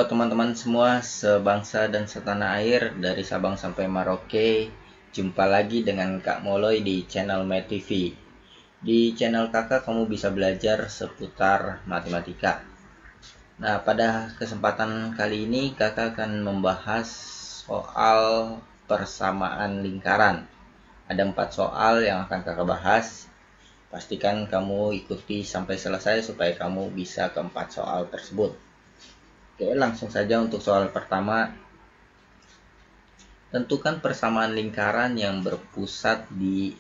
teman-teman semua sebangsa dan setanah air dari Sabang sampai Merauke. Jumpa lagi dengan Kak Moloy di channel Med TV. Di channel kakak kamu bisa belajar seputar matematika. Nah, pada kesempatan kali ini kakak akan membahas soal persamaan lingkaran. Ada 4 soal yang akan kakak bahas. Pastikan kamu ikuti sampai selesai supaya kamu bisa ke 4 soal tersebut. Oke, langsung saja untuk soal pertama. Tentukan persamaan lingkaran yang berpusat di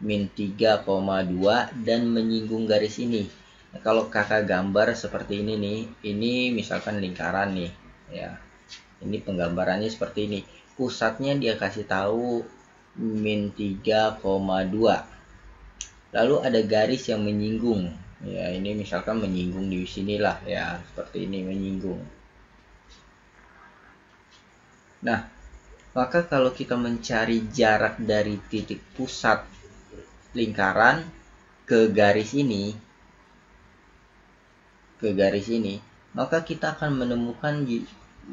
min 3,2 dan menyinggung garis ini. Nah, kalau kakak gambar seperti ini nih, ini misalkan lingkaran nih, ya. Ini penggambarannya seperti ini. Pusatnya dia kasih tahu min 3,2. Lalu ada garis yang menyinggung. Ya, ini misalkan menyinggung di sinilah ya, seperti ini menyinggung. Nah, maka kalau kita mencari jarak dari titik pusat lingkaran ke garis ini, maka kita akan menemukan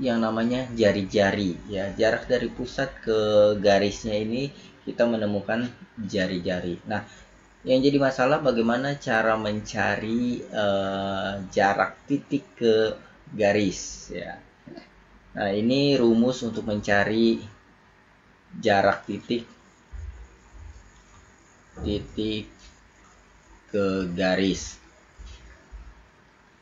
yang namanya jari-jari ya. Jarak dari pusat ke garisnya ini kita menemukan jari-jari. Nah, yang jadi masalah bagaimana cara mencari jarak titik ke garis ya. Nah, ini rumus untuk mencari jarak titik ke garis.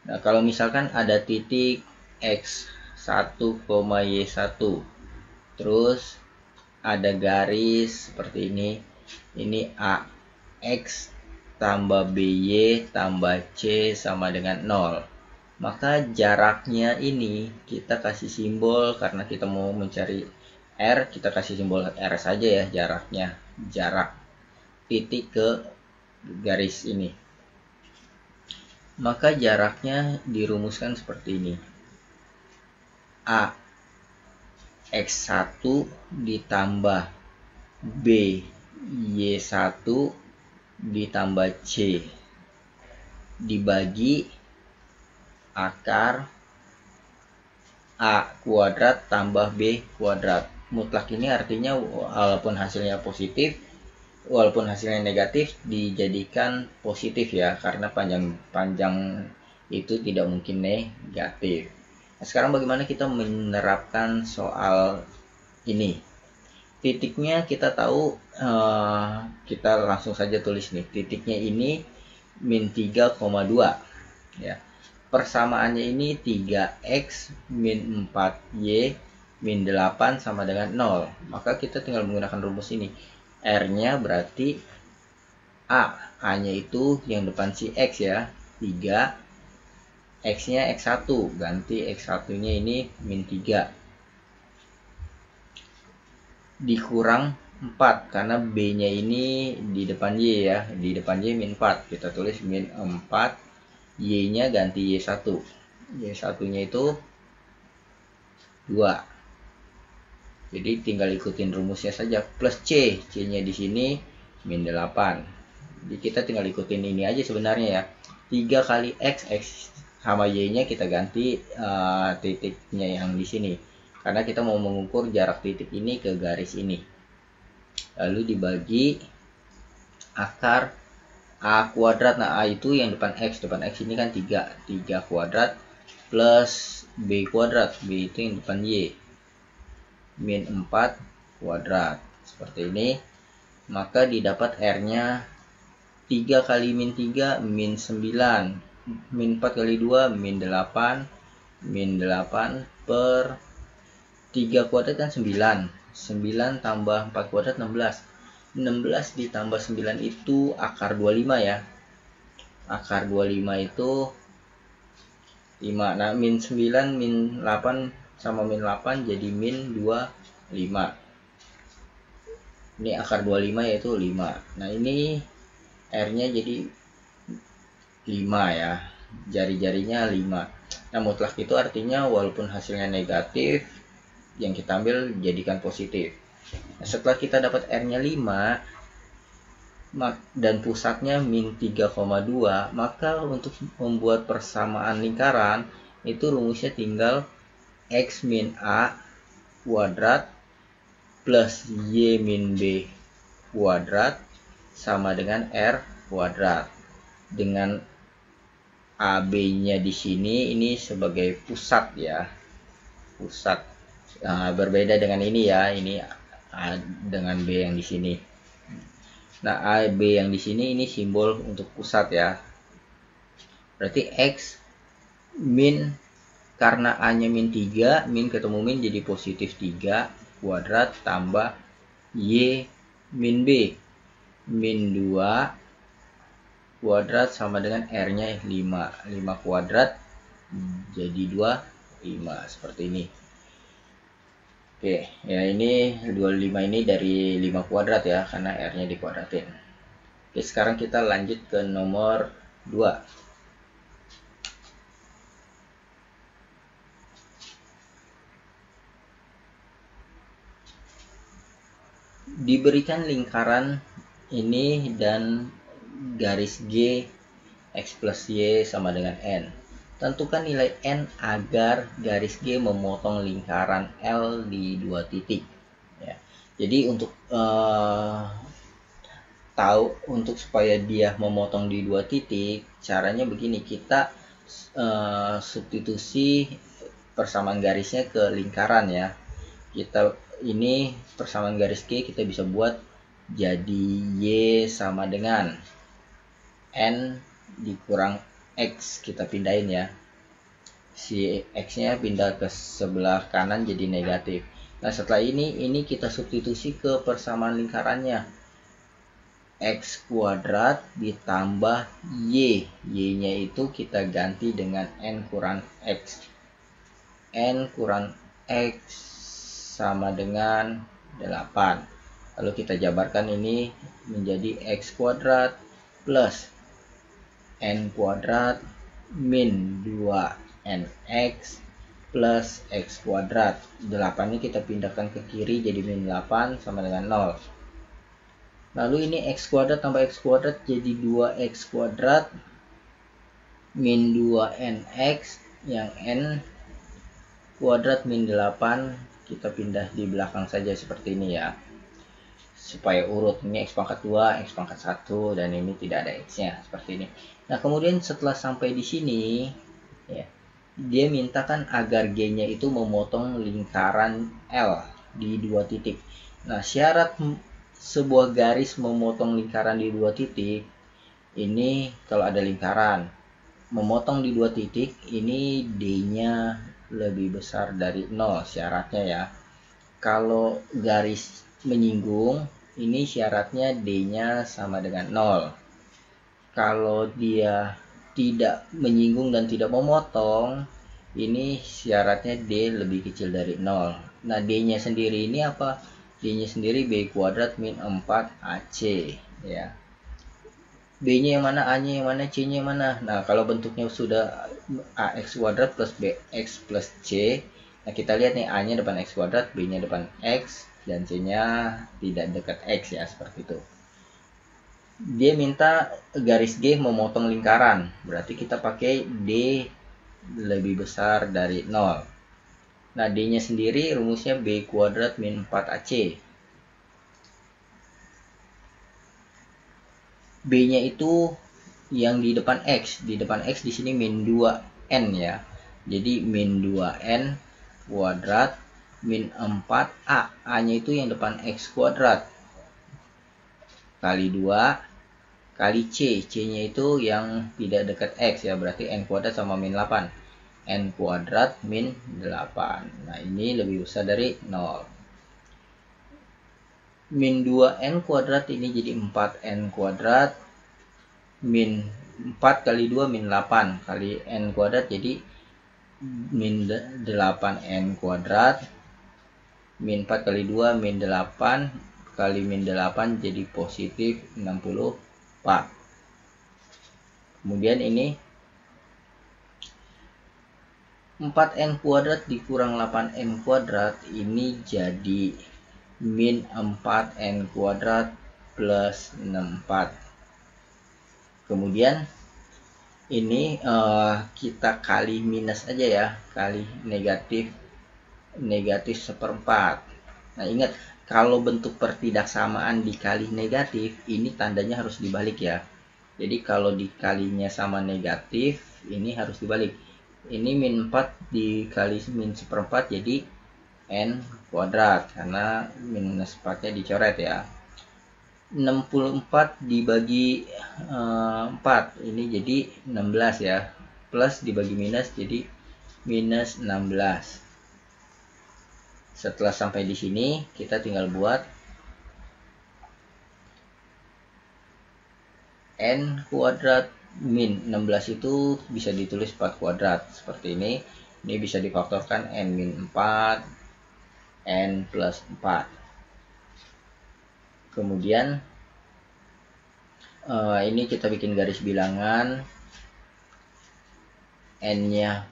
Nah, kalau misalkan ada titik x1, y1, terus ada garis seperti ini ax tambah by tambah c sama dengan 0. Maka jaraknya ini kita kasih simbol, karena kita mau mencari R, kita kasih simbol R saja ya, jarak titik ke garis ini. Maka jaraknya dirumuskan seperti ini. A X1 ditambah B Y1 ditambah C dibagi akar A kuadrat tambah B kuadrat. Mutlak ini artinya walaupun hasilnya positif, walaupun hasilnya negatif dijadikan positif ya, karena panjang itu tidak mungkin negatif. Nah, sekarang bagaimana kita menerapkan soal ini? Titiknya kita tahu, kita langsung saja tulis nih. Titiknya ini min 3,2 ya. Persamaannya ini 3x min 4y min 8 sama dengan 0. Maka kita tinggal menggunakan rumus ini. R-nya berarti A-nya itu yang depan si X ya, 3. X-nya X1, ganti X1-nya ini min 3. Dikurang 4, karena B-nya ini di depan Y ya, di depan Y min 4. Kita tulis min 4, Y-nya ganti Y1. Y1-nya itu 2. Jadi tinggal ikutin rumusnya saja, plus C. C-nya di sini min 8. Jadi kita tinggal ikutin ini aja sebenarnya ya. 3 kali X sama Y-nya kita ganti titiknya yang di sini. Karena kita mau mengukur jarak titik ini ke garis ini. Lalu dibagi akar A kuadrat. Nah, A itu yang depan X. Depan X ini kan 3. 3 kuadrat plus B kuadrat. B itu yang depan Y. Min 4 kuadrat. Seperti ini. Maka didapat R-nya 3 kali min 3 min 9. Min 4 kali 2 min 8. Min 8 per 3 kuadrat kan 9. 9 tambah 4 kuadrat 16. 16 ditambah 9 itu akar 25 ya. Akar 25 itu 5. Nah, min 9 min 8 sama min 8 jadi min 25. Ini akar 25 yaitu 5. Nah, ini R-nya jadi 5 ya. Jari-jarinya 5. Nah, mutlak itu artinya walaupun hasilnya negatif, yang kita ambil jadikan positif. Nah, setelah kita dapat R-nya 5 dan pusatnya min 3,2, maka untuk membuat persamaan lingkaran itu rumusnya tinggal X min A kuadrat plus Y min B kuadrat sama dengan R kuadrat. Dengan AB-nya di sini ini sebagai pusat ya. Pusat. Nah, berbeda dengan ini ya. Ini A dengan B yang di sini. Nah, AB yang di sini ini simbol untuk pusat ya. Berarti X min, karena A-nya min 3, min ketemu min jadi positif 3 kuadrat tambah Y min B min 2 kuadrat sama dengan R-nya 5. 5 kuadrat jadi 25 seperti ini. Oke, ya ini 25 ini dari 5 kuadrat ya, karena R-nya dikuadratin. Oke, sekarang kita lanjut ke nomor 2. Diberikan lingkaran ini dan garis G X plus Y sama dengan N. Tentukan nilai N agar garis G memotong lingkaran L di 2 titik. Ya. Jadi untuk untuk supaya dia memotong di 2 titik, caranya begini, kita substitusi persamaan garisnya ke lingkaran ya. Kita ini persamaan garis G kita bisa buat jadi Y sama dengan N dikurang X, kita pindahin ya. Si X-nya pindah ke sebelah kanan jadi negatif. Nah, setelah ini kita substitusi ke persamaan lingkarannya. X kuadrat ditambah Y. Y-nya itu kita ganti dengan N kurang X. N kurang X sama dengan 8. Lalu kita jabarkan ini menjadi X kuadrat plus N kuadrat min 2NX plus X kuadrat. 8 ini kita pindahkan ke kiri jadi min 8 sama dengan 0. Lalu ini X kuadrat tambah X kuadrat jadi 2X kuadrat min 2NX, yang N kuadrat min 8 kita pindah di belakang saja seperti ini ya. Supaya urut, ini X pangkat 2, X pangkat 1, dan ini tidak ada X-nya seperti ini. Nah, kemudian setelah sampai di sini ya, dia mintakan agar G-nya itu memotong lingkaran L di 2 titik. Nah, syarat sebuah garis memotong lingkaran di 2 titik ini, kalau ada lingkaran memotong di 2 titik ini D-nya lebih besar dari 0 syaratnya ya. Kalau garis menyinggung ini syaratnya D-nya sama dengan 0. Kalau dia tidak menyinggung dan tidak memotong, ini syaratnya D lebih kecil dari 0. Nah, D-nya sendiri ini apa? D-nya sendiri B kuadrat min 4AC ya. B-nya yang mana, A-nya yang mana, C-nya yang mana? Nah, kalau bentuknya sudah AX kuadrat plus BX plus C, nah kita lihat nih, A-nya depan X kuadrat, B-nya depan X, dan C-nya tidak dekat X ya, seperti itu. Dia minta garis G memotong lingkaran, berarti kita pakai D lebih besar dari 0. Nah, D-nya sendiri rumusnya B kuadrat min 4AC. B-nya itu yang di depan X. Di depan X di sini min 2N ya. Jadi min 2N kuadrat min 4A. A-nya itu yang depan X kuadrat. Kali 2 kali C. C-nya itu yang tidak dekat X ya. Berarti N kuadrat sama min 8. N kuadrat min 8. Nah, ini lebih besar dari 0. Min 2N kuadrat ini jadi 4N kuadrat. Min 4 kali 2 min 8 kali N kuadrat jadi min 8N kuadrat. Min 4 kali 2 min 8 kali min 8 jadi positif 64. Kemudian ini 4N kuadrat dikurang 8N kuadrat ini jadi min 4N kuadrat plus 64. Kemudian ini kita kali minus aja ya, kali negatif negatif seperempat. Nah ingat, kalau bentuk pertidaksamaan dikali negatif, ini tandanya harus dibalik ya. Jadi kalau dikalinya sama negatif, ini harus dibalik. Ini min 4 dikali min seperempat, jadi n kuadrat, karena minus 4 nya dicoret ya. 64 dibagi 4, ini jadi 16 ya, plus dibagi minus jadi minus 16. Setelah sampai di sini, kita tinggal buat n kuadrat min 16 itu bisa ditulis 4 kuadrat seperti ini. Ini bisa difaktorkan n min 4, n plus 4. Kemudian ini kita bikin garis bilangan, n-nya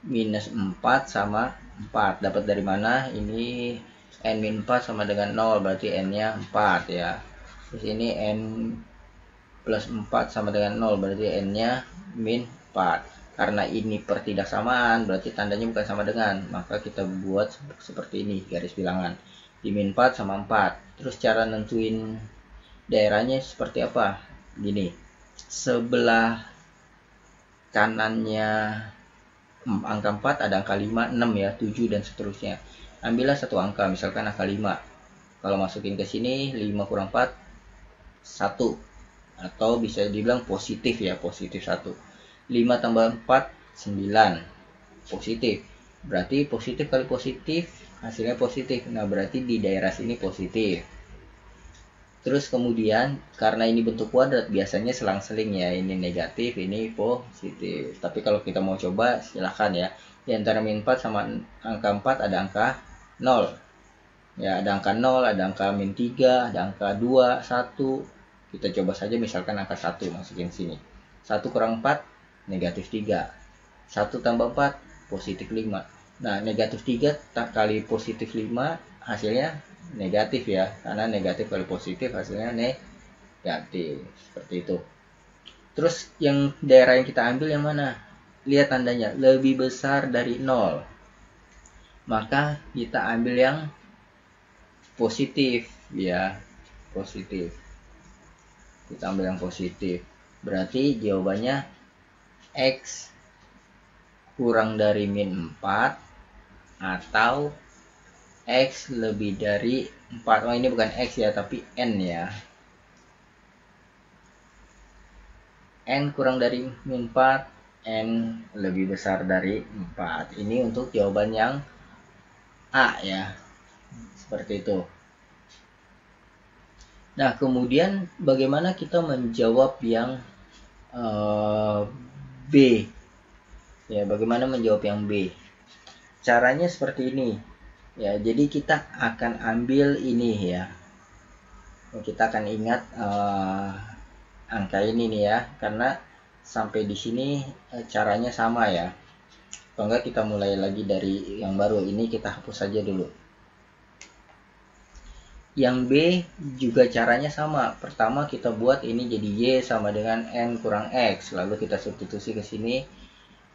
minus 4 sama 4. Dapat dari mana? Ini n-4 sama dengan 0, berarti n-nya 4 ya. Terus ini n plus 4 sama dengan 0, berarti n-nya min 4. Karena ini pertidaksamaan, berarti tandanya bukan sama dengan, maka kita buat seperti ini garis bilangan. Di min 4 sama 4. Terus cara nentuin daerahnya seperti apa? Gini, sebelah kanannya angka 4 ada angka 5, 6 ya, 7 dan seterusnya. Ambillah satu angka, misalkan angka 5. Kalau masukin ke sini 5 kurang 4 1, atau bisa dibilang positif ya, positif 1. 5 tambah 4 9, positif. Berarti positif kali positif hasilnya positif. Nah berarti di daerah sini positif. Terus kemudian karena ini bentuk kuadrat, biasanya selang-seling ya, ini negatif, ini positif. Tapi kalau kita mau coba silahkan ya. Di antara min 4 sama angka 4 ada angka 0. Ya, ada angka 0, ada angka min 3, ada angka 2, 1. Kita coba saja misalkan angka 1 masukin sini. 1 kurang 4 negatif 3. 1 tambah 4 positif 5. Nah, negatif 3 kali positif 5 hasilnya negatif ya, karena negatif kali positif hasilnya negatif. Seperti itu. Terus yang daerah yang kita ambil yang mana? Lihat tandanya, lebih besar dari 0. Maka kita ambil yang positif ya, positif. Kita ambil yang positif. Berarti jawabannya X kurang dari min 4 atau X lebih dari 4. Oh ini bukan X ya, tapi N ya. N kurang dari min 4, N lebih besar dari 4. Ini untuk jawaban yang A ya. Seperti itu. Nah kemudian bagaimana kita menjawab yang B? Ya, bagaimana menjawab yang B? Caranya seperti ini. Ya, jadi kita akan ambil ini ya. Kita akan ingat angka ini nih ya, karena sampai di sini caranya sama ya. Kalau enggak kita mulai lagi dari yang baru. Ini kita hapus saja dulu. Yang B juga caranya sama. Pertama kita buat ini jadi Y sama dengan N kurang X. Lalu kita substitusi ke sini.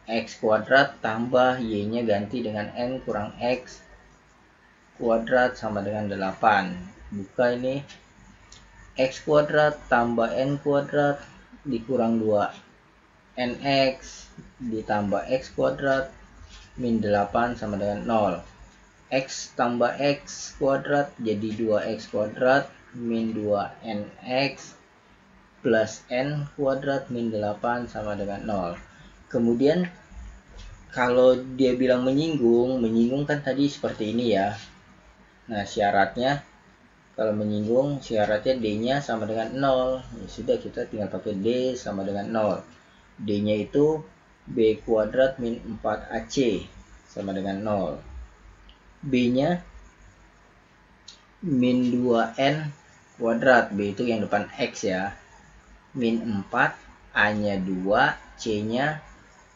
X kuadrat tambah Y-nya ganti dengan N kurang X kuadrat sama dengan 8. Buka ini. X kuadrat tambah N kuadrat dikurang 2. NX ditambah X kuadrat min 8 sama dengan 0. X tambah X kuadrat jadi 2X kuadrat min 2NX plus N kuadrat min 8 sama dengan 0. Kemudian kalau dia bilang menyinggung kan tadi seperti ini ya. Nah syaratnya, kalau menyinggung syaratnya D-nya sama dengan 0. Ya sudah, kita tinggal pakai D sama dengan 0. D-nya itu B kuadrat min 4AC sama dengan 0. B-nya min 2N kuadrat. B itu yang depan X ya. Min 4, A-nya 2, C-nya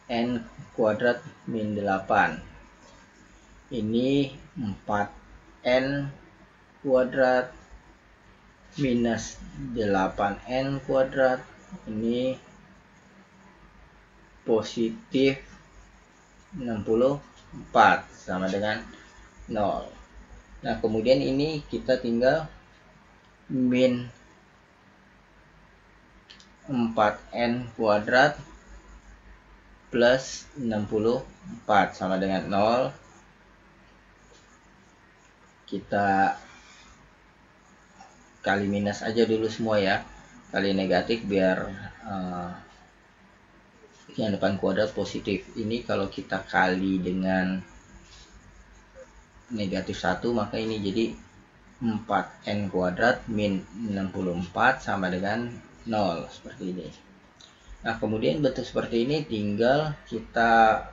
N kuadrat min 8. Ini 4N kuadrat minus 8N kuadrat. Ini positif 60 4 sama dengan 0. Nah, kemudian ini kita tinggal min 4n kuadrat plus 64 sama dengan 0. Kita kali minus aja dulu semua ya, kali negatif biar yang depan kuadrat positif. Ini kalau kita kali dengan negatif 1, maka ini jadi 4n kuadrat min 64 sama dengan 0 seperti ini. Nah, kemudian bentuk seperti ini tinggal kita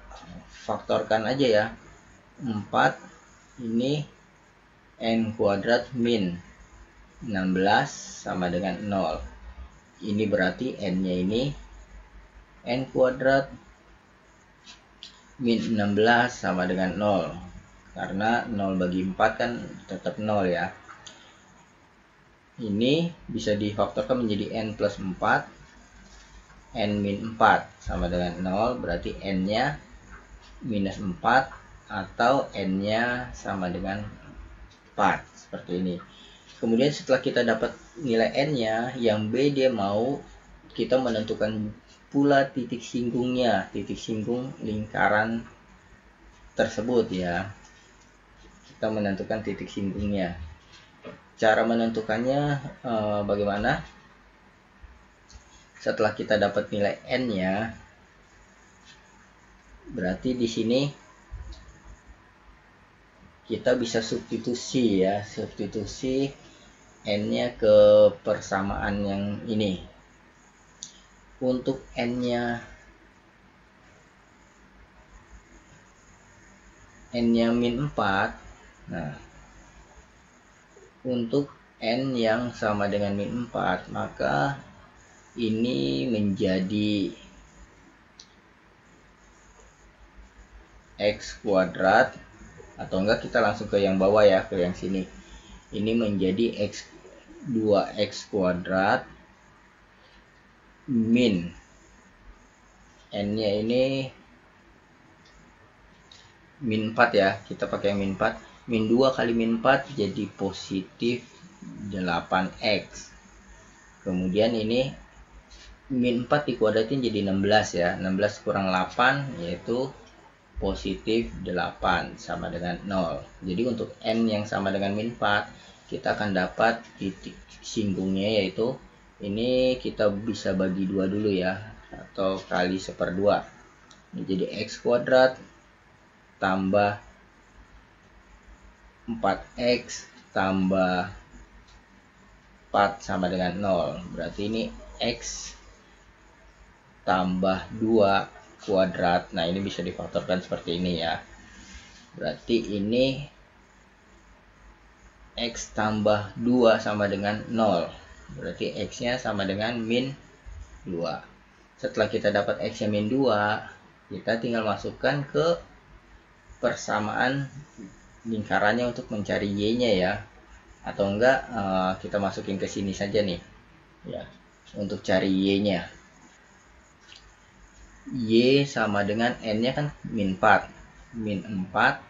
faktorkan aja ya. 4 ini n kuadrat min 16 sama dengan 0. Ini berarti n-nya ini n kuadrat min 16 sama dengan 0. Karena 0 bagi 4 kan tetap 0 ya. Ini bisa difaktorkan menjadi n plus 4, n min 4 sama dengan 0. Berarti n-nya minus 4 atau n-nya sama dengan 4. Seperti ini. Kemudian setelah kita dapat nilai n-nya, yang B dia mau kita menentukan pula titik singgungnya, titik singgung lingkaran tersebut ya. Kita menentukan titik singgungnya. Cara menentukannya bagaimana? Setelah kita dapat nilai n-nya, berarti di sini kita bisa substitusi ya, substitusi n-nya ke persamaan yang ini. Untuk n-nya min 4. Nah, untuk n yang sama dengan min 4, maka ini menjadi x kuadrat, atau enggak kita langsung ke yang bawah ya, ke yang sini. Ini menjadi 2x kuadrat min n-nya ini min 4 ya, kita pakai min 4. Min 2 kali min 4 jadi positif 8x. Kemudian ini min 4 dikuadratin jadi 16 ya. 16 kurang 8 yaitu positif 8 sama dengan 0. Jadi untuk n yang sama dengan min 4, kita akan dapat titik singgungnya, yaitu ini kita bisa bagi 2 dulu ya, atau kali 1/2. Ini jadi x kuadrat tambah 4x tambah 4 sama dengan 0. Berarti ini x tambah 2 kuadrat. Nah, ini bisa difaktorkan seperti ini ya. Berarti ini x tambah 2 sama dengan 0. Berarti x-nya sama dengan min 2. Setelah kita dapat x-nya min 2, kita tinggal masukkan ke persamaan lingkarannya untuk mencari y-nya ya. Atau enggak kita masukin ke sini saja nih ya, untuk cari y-nya. Y sama dengan n-nya kan min 4. Min 4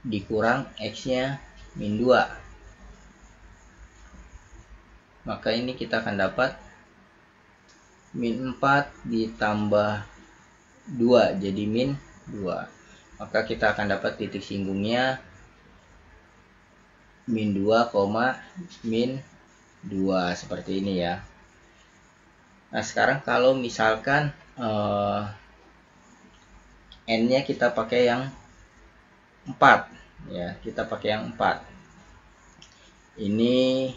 dikurang x-nya min 2. Maka ini kita akan dapat min 4 ditambah 2 jadi min 2. Maka kita akan dapat titik singgungnya min 2, min 2 seperti ini ya. Nah, sekarang kalau misalkan n-nya kita pakai yang 4 ya, kita pakai yang 4. Ini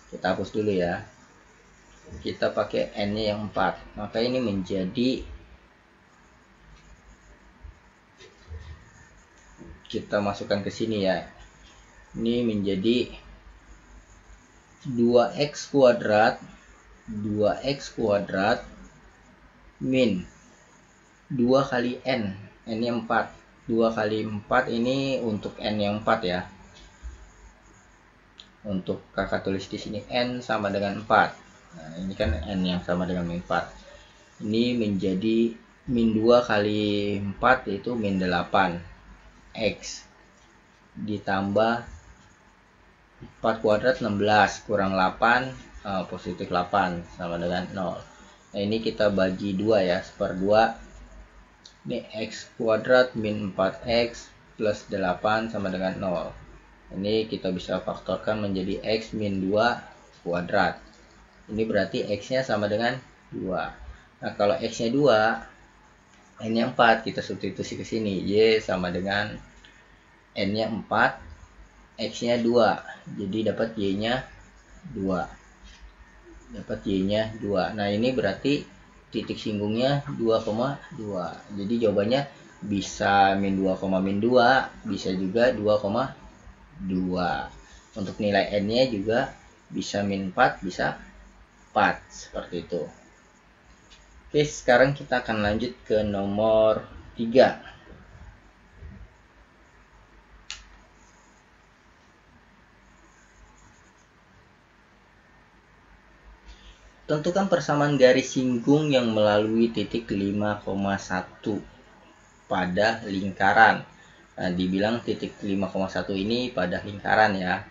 kita hapus dulu ya. Kita pakai n-nya yang 4. Maka ini menjadi, kita masukkan ke sini ya. Ini menjadi 2x kuadrat min 2 kali n nya 4. 2 kali 4 ini untuk n yang 4 ya. Untuk kakak tulis di sini n sama dengan 4. Nah, ini kan n yang sama dengan min 4. Ini menjadi min 2 kali 4 yaitu min 8 X ditambah 4 kuadrat 16 kurang 8 positif 8 sama dengan 0. Nah ini kita bagi 2 ya, 1/2. Ini X kuadrat min 4X plus 8 sama dengan 0. Ini kita bisa faktorkan menjadi X min 2 kuadrat. Ini berarti X nya sama dengan 2. Nah kalau X nya 2, N nya 4, kita substitusi ke sini. Y sama dengan N nya 4, X nya 2. Jadi dapat Y nya 2. Dapat Y nya 2. Nah ini berarti titik singgungnya 2,2. Jadi jawabannya bisa min 2, min 2. Bisa juga 2,2. Untuk nilai N nya juga bisa min 4, bisa 4. Seperti itu. Oke, sekarang kita akan lanjut ke nomor 3. Tentukan persamaan garis singgung yang melalui titik 5,1 pada lingkaran. Nah, dibilang titik 5,1 ini pada lingkaran ya.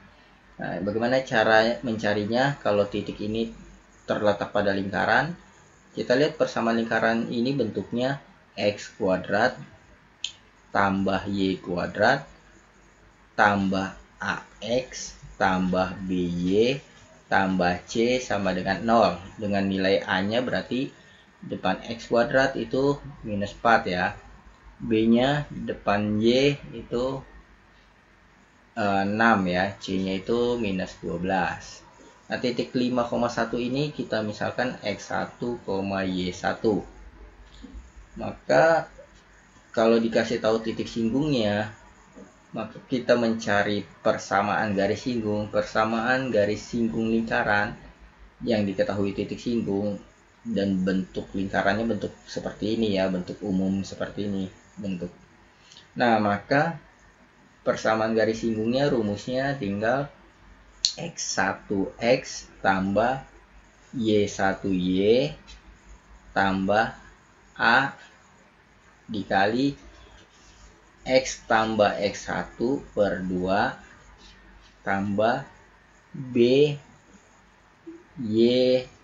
Nah, bagaimana cara mencarinya kalau titik ini terletak pada lingkaran? Kita lihat persamaan lingkaran ini bentuknya X kuadrat tambah Y kuadrat tambah AX tambah BY tambah C sama dengan 0. Dengan nilai A-nya berarti depan X kuadrat itu minus 4 ya. B-nya depan Y itu 6 ya. C-nya itu minus 12. Nah, titik 5,1 ini kita misalkan X1, Y1. Maka kalau dikasih tahu titik singgungnya, maka kita mencari persamaan garis singgung. Persamaan garis singgung lingkaran yang diketahui titik singgung dan bentuk lingkarannya bentuk seperti ini ya, bentuk umum seperti ini bentuk. Nah, maka persamaan garis singgungnya rumusnya tinggal X1X tambah Y1Y tambah A dikali X tambah X1 per 2 tambah B Y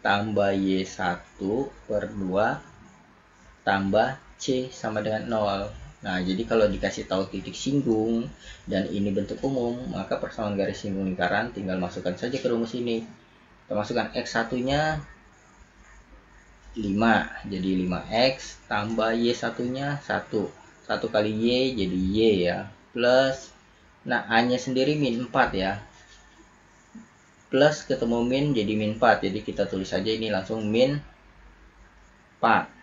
tambah Y1 per 2 tambah C sama dengan 0. Nah, jadi kalau dikasih tahu titik singgung dan ini bentuk umum, maka persamaan garis singgung lingkaran tinggal masukkan saja ke rumus ini. Kita masukkan X1-nya 5, jadi 5X tambah Y1-nya 1. 1 kali Y jadi Y ya, plus, nah A-nya sendiri min 4 ya. Plus ketemu min jadi min 4, jadi kita tulis saja ini langsung min 4.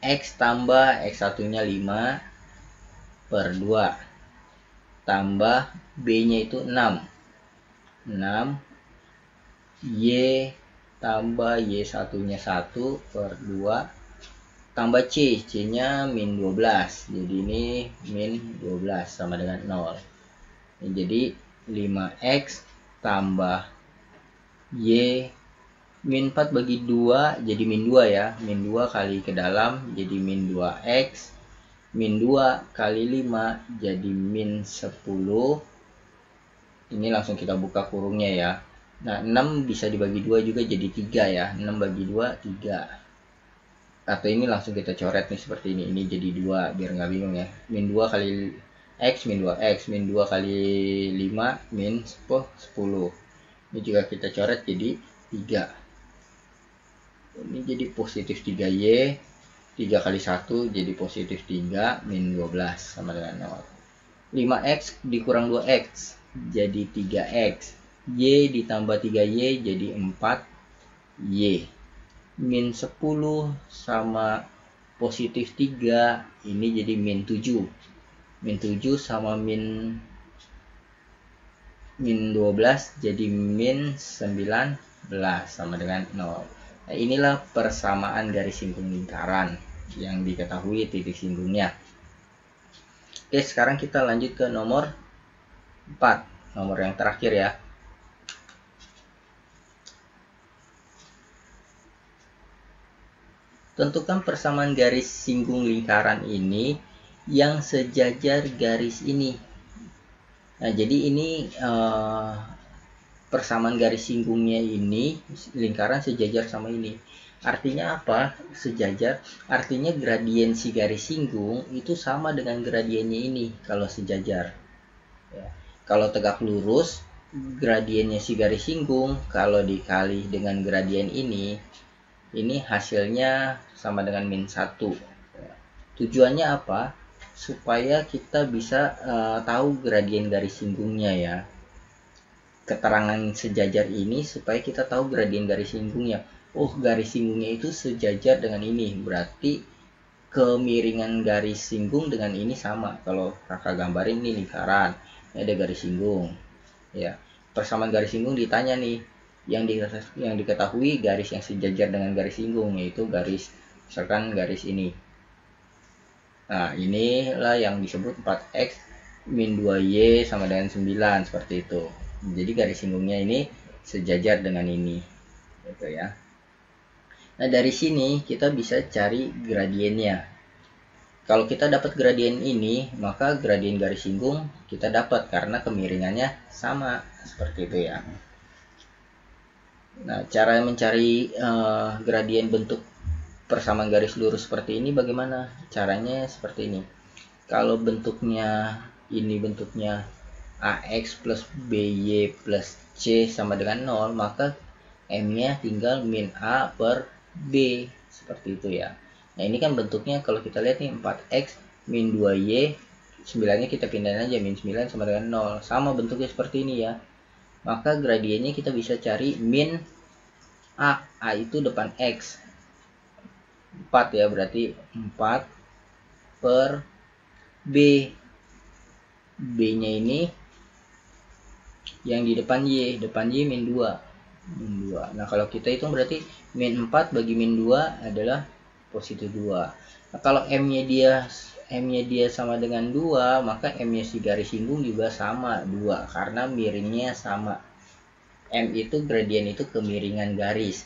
X tambah X1-nya 5 per 2 tambah B-nya itu 6 Y tambah Y1-nya 1 per 2 tambah C-nya min 12, jadi ini min 12 sama dengan 0. Jadi 5X tambah Y min 4 bagi 2 jadi min 2 ya. Min 2 kali ke dalam jadi min 2X. Min 2 kali 5 jadi min 10. Ini langsung kita buka kurungnya ya. Nah 6 bisa dibagi 2 juga jadi 3 ya. 6 bagi 2 3. Atau ini langsung kita coret nih seperti ini. Ini jadi 2 biar nggak bingung ya. Min 2 kali X min 2X. Min 2 kali 5 min 10. Ini juga kita coret jadi 3. Ini jadi positif 3Y, 3 kali 1 jadi positif 3, min 12 sama dengan 0. 5X dikurang 2X jadi 3X. Y ditambah 3Y jadi 4Y. Min 10 sama positif 3, ini jadi min 7. Min 7 sama min 12 jadi min 19 sama dengan 0. Nah, inilah persamaan garis singgung lingkaran yang diketahui titik singgungnya. Oke, sekarang kita lanjut ke nomor 4, nomor yang terakhir ya. tentukan persamaan garis singgung lingkaran ini yang sejajar garis ini. Nah, jadi ini persamaan garis singgungnya ini lingkaran sejajar sama ini. Artinya apa? Sejajar artinya gradien si garis singgung itu sama dengan gradiennya ini kalau sejajar ya. Kalau tegak lurus, gradiennya si garis singgung kalau dikali dengan gradien ini hasilnya sama dengan min 1 ya. Tujuannya apa? Supaya kita bisa tahu gradien garis singgungnya ya. Keterangan sejajar ini supaya kita tahu gradien garis singgungnya. Oh, garis singgungnya itu sejajar dengan ini, berarti kemiringan garis singgung dengan ini sama. Kalau kakak gambarin ini lingkaran, ini ada garis singgung ya. Persamaan garis singgung ditanya nih, yang diketahui garis yang sejajar dengan garis singgung, yaitu garis, misalkan garis ini. Nah, inilah yang disebut 4x min 2y sama dengan 9, seperti itu. Jadi garis singgungnya ini sejajar dengan ini gitu ya. Nah, dari sini kita bisa cari gradiennya. Kalau kita dapat gradien ini, maka gradien garis singgung kita dapat karena kemiringannya sama, seperti itu ya. Nah, cara mencari gradien bentuk persamaan garis lurus seperti ini bagaimana? Caranya seperti ini. Kalau bentuknya ini bentuknya AX plus BY plus C sama dengan 0, maka M-nya tinggal min A per B, seperti itu ya. Nah, ini kan bentuknya kalau kita lihat nih 4x min 2y, 9-nya kita pindahin aja, min 9 sama dengan 0. Sama bentuknya seperti ini ya. Maka gradiennya kita bisa cari min A. A itu depan x. 4 ya, berarti 4 per B. B-nya ini yang di depan y min 2. Nah, kalau kita hitung berarti min 4 bagi min 2 adalah positif 2. Nah, kalau M-nya dia sama dengan 2, maka M-nya si garis singgung juga sama 2 karena miringnya sama. M itu gradien itu kemiringan garis.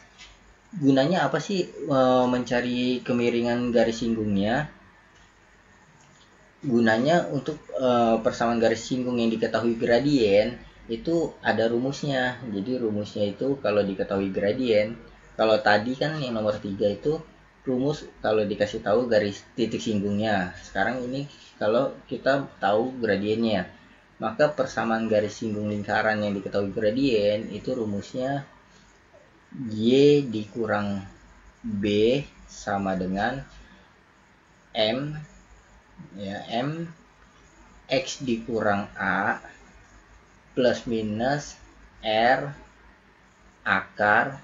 Gunanya apa sih mencari kemiringan garis singgungnya? Gunanya untuk persamaan garis singgung yang diketahui gradien itu ada rumusnya. Jadi rumusnya itu kalau diketahui gradien, kalau tadi kan yang nomor 3 itu rumus kalau dikasih tahu garis titik singgungnya. Sekarang ini kalau kita tahu gradiennya, maka persamaan garis singgung lingkaran yang diketahui gradien itu rumusnya Y dikurang B sama dengan M ya, M X dikurang A plus minus R akar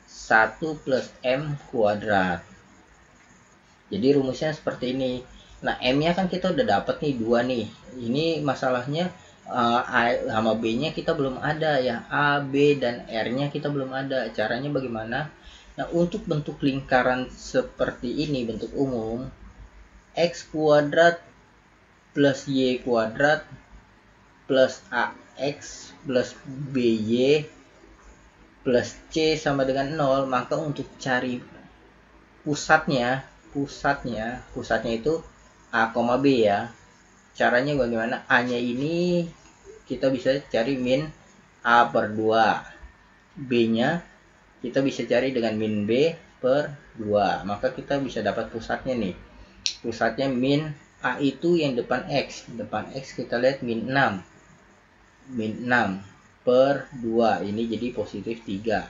1 plus M kuadrat. Jadi rumusnya seperti ini. Nah, M-nya kan kita udah dapat nih 2 nih. Ini masalahnya A sama B-nya kita belum ada ya. A, B, dan R-nya kita belum ada. Caranya bagaimana? Nah, untuk bentuk lingkaran seperti ini, bentuk umum, X kuadrat plus Y kuadrat plus AX plus BY plus C sama dengan 0, maka untuk cari pusatnya itu A, B ya. Caranya bagaimana? A-nya ini kita bisa cari min A per 2. B-nya kita bisa cari dengan min B per 2. Maka kita bisa dapat pusatnya nih. Pusatnya min A itu yang depan X. Depan X kita lihat min 6. Min 6 per 2, ini jadi positif 3.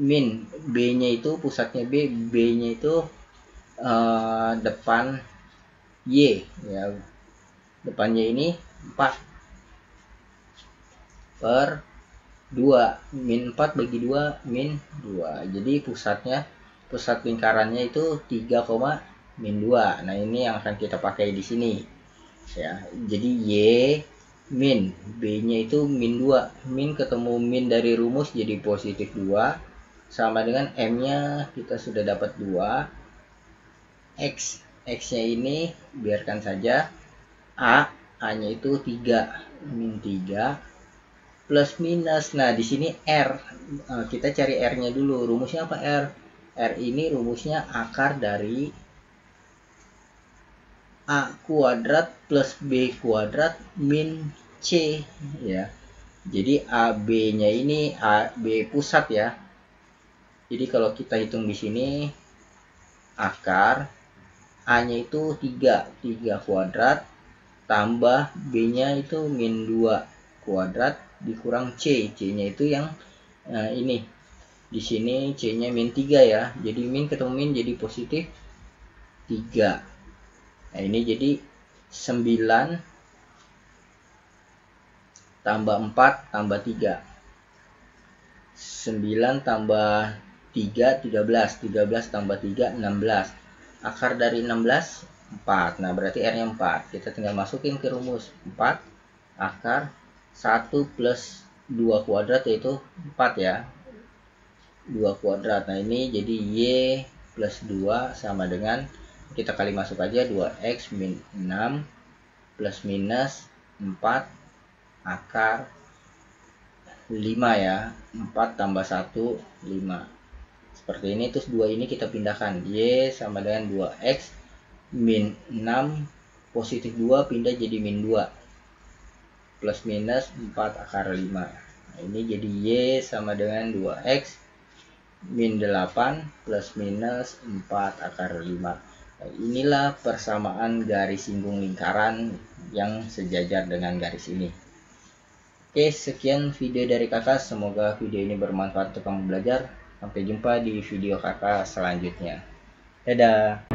Min B nya itu pusatnya B nya itu depan Y ya, depannya ini 4 per 2, min 4 bagi 2 min 2, jadi pusat lingkarannya itu 3, min 2. Nah, ini yang akan kita pakai di sini ya. Jadi Y min B-nya itu min 2. Min ketemu min dari rumus jadi positif 2. Sama dengan M-nya kita sudah dapat 2. X-nya ini biarkan saja. A-nya itu 3. Min 3. Plus minus. Nah, di sini R. Kita cari R-nya dulu. Rumusnya apa R? R ini rumusnya akar dari A kuadrat plus B kuadrat min C ya. Jadi AB nya ini AB pusat ya. Jadi kalau kita hitung di sini akar A nya itu 3 kuadrat tambah B nya itu min 2 kuadrat dikurang C nya itu yang ini di sini C nya min 3 ya. Jadi min ketemu min jadi positif 3. Nah ini jadi 9 tambah 4 tambah 3. 9 tambah 3, 13 tambah 3, 16. Akar dari 16, 4. Nah berarti R nya 4. Kita tinggal masukin ke rumus 4. Akar 1 plus 2 kuadrat yaitu 4 ya. 2 kuadrat. Nah ini jadi Y plus 2 sama dengan, kita kali masuk aja, 2X min 6 plus minus 4 akar 5 ya. 4 tambah 1, 5. Seperti ini. Terus 2 ini kita pindahkan. Y sama dengan 2X min 6 positif 2 pindah jadi min 2 plus minus 4 akar 5. Nah, ini jadi Y sama dengan 2X min 8 plus minus 4 akar 5. Nah, inilah persamaan garis singgung lingkaran yang sejajar dengan garis ini. Oke, sekian video dari kakak. Semoga video ini bermanfaat untuk kamu belajar. Sampai jumpa di video kakak selanjutnya. Dadah.